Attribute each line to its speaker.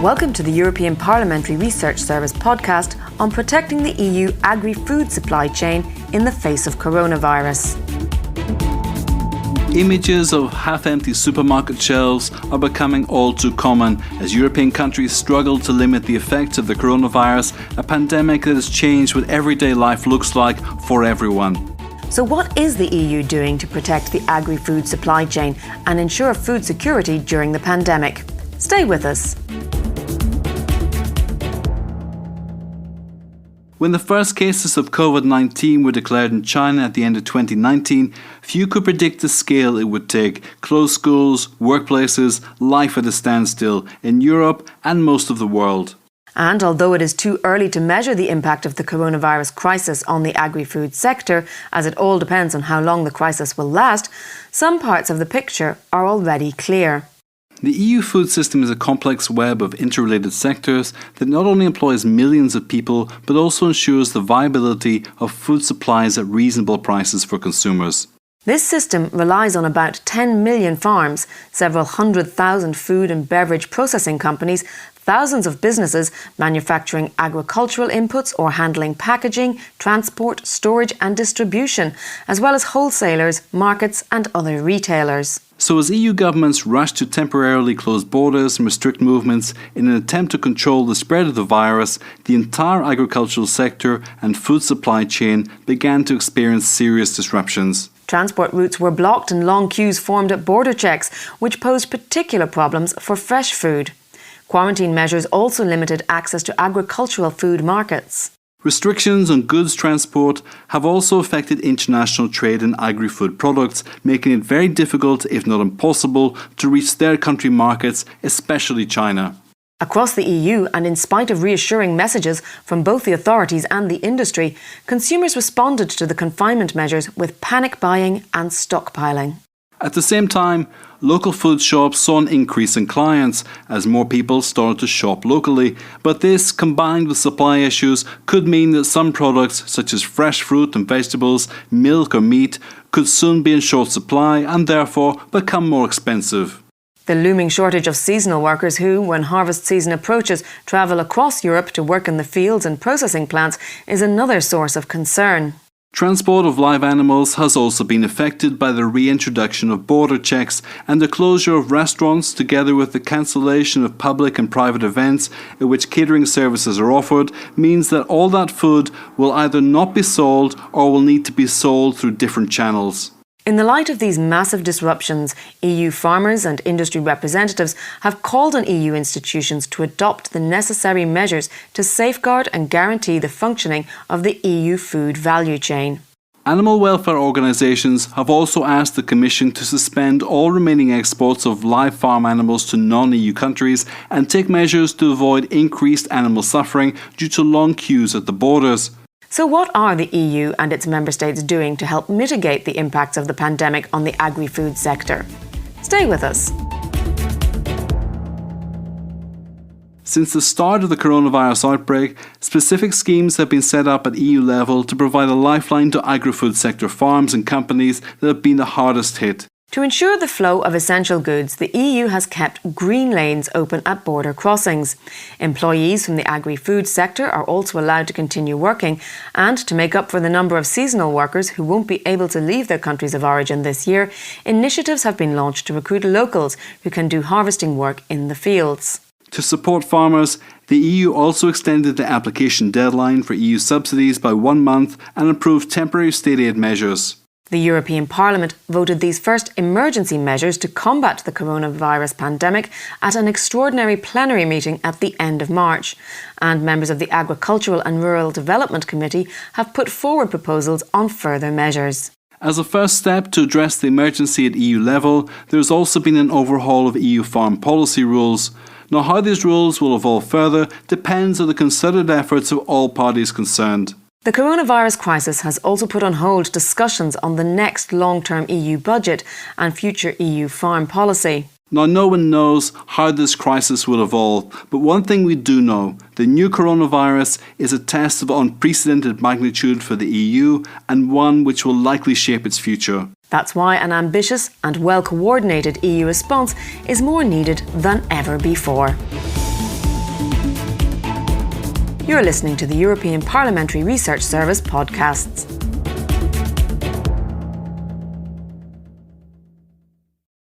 Speaker 1: Welcome to the European Parliamentary Research Service podcast on protecting the EU agri-food supply chain in the face of coronavirus.
Speaker 2: Images of half-empty supermarket shelves are becoming all too common as European countries struggle to limit the effects of the coronavirus, a pandemic that has changed what everyday life looks like for everyone.
Speaker 1: So what is the EU doing to protect the agri-food supply chain and ensure food security during the pandemic? Stay with us.
Speaker 2: When the first cases of COVID-19 were declared in China at the end of 2019, few could predict the scale it would take. Closed schools, workplaces, life at a standstill in Europe and most of the world.
Speaker 1: And although it is too early to measure the impact of the coronavirus crisis on the agri-food sector, as it all depends on how long the crisis will last, some parts of the picture are already clear.
Speaker 2: The EU food system is a complex web of interrelated sectors that not only employs millions of people but also ensures the viability of food supplies at reasonable prices for consumers.
Speaker 1: This system relies on about 10 million farms, several 100,000 food and beverage processing companies, thousands of businesses manufacturing agricultural inputs or handling packaging, transport, storage and distribution, as well as wholesalers, markets and other retailers.
Speaker 2: So as EU governments rushed to temporarily close borders and restrict movements in an attempt to control the spread of the virus, the entire agricultural sector and food supply chain began to experience serious disruptions.
Speaker 1: Transport routes were blocked and long queues formed at border checks, which posed particular problems for fresh food. Quarantine measures also limited access to agricultural food markets.
Speaker 2: Restrictions on goods transport have also affected international trade in agri-food products, making it very difficult, if not impossible, to reach third country markets, especially China.
Speaker 1: Across the EU, and in spite of reassuring messages from both the authorities and the industry, consumers responded to the confinement measures with panic buying and stockpiling.
Speaker 2: At the same time, local food shops saw an increase in clients as more people started to shop locally. But this, combined with supply issues, could mean that some products such as fresh fruit and vegetables, milk or meat, could soon be in short supply and therefore become more expensive.
Speaker 1: The looming shortage of seasonal workers who, when harvest season approaches, travel across Europe to work in the fields and processing plants is another source of concern.
Speaker 2: Transport of live animals has also been affected by the reintroduction of border checks and the closure of restaurants, together with the cancellation of public and private events in which catering services are offered, means that all that food will either not be sold or will need to be sold through different channels.
Speaker 1: In the light of these massive disruptions, EU farmers and industry representatives have called on EU institutions to adopt the necessary measures to safeguard and guarantee the functioning of the EU food value chain.
Speaker 2: Animal welfare organisations have also asked the Commission to suspend all remaining exports of live farm animals to non-EU countries and take measures to avoid increased animal suffering due to long queues at the borders.
Speaker 1: So what are the EU and its member states doing to help mitigate the impacts of the pandemic on the agri-food sector? Stay with us.
Speaker 2: Since the start of the coronavirus outbreak, specific schemes have been set up at EU level to provide a lifeline to agri-food sector farms and companies that have been the hardest hit.
Speaker 1: To ensure the flow of essential goods, the EU has kept green lanes open at border crossings. Employees from the agri-food sector are also allowed to continue working, and to make up for the number of seasonal workers who won't be able to leave their countries of origin this year, initiatives have been launched to recruit locals who can do harvesting work in the fields.
Speaker 2: To support farmers, the EU also extended the application deadline for EU subsidies by 1 month and approved temporary state aid measures.
Speaker 1: The European Parliament voted these first emergency measures to combat the coronavirus pandemic at an extraordinary plenary meeting at the end of March, and members of the Agricultural and Rural Development Committee have put forward proposals on further measures.
Speaker 2: As a first step to address the emergency at EU level, there has also been an overhaul of EU farm policy rules. Now, how these rules will evolve further depends on the concerted efforts of all parties concerned.
Speaker 1: The coronavirus crisis has also put on hold discussions on the next long-term EU budget and future EU farm policy.
Speaker 2: Now, no one knows how this crisis will evolve, but one thing we do know, the new coronavirus is a test of unprecedented magnitude for the EU and one which will likely shape its future.
Speaker 1: That's why an ambitious and well-coordinated EU response is more needed than ever before. You're listening to the European Parliamentary Research Service podcasts.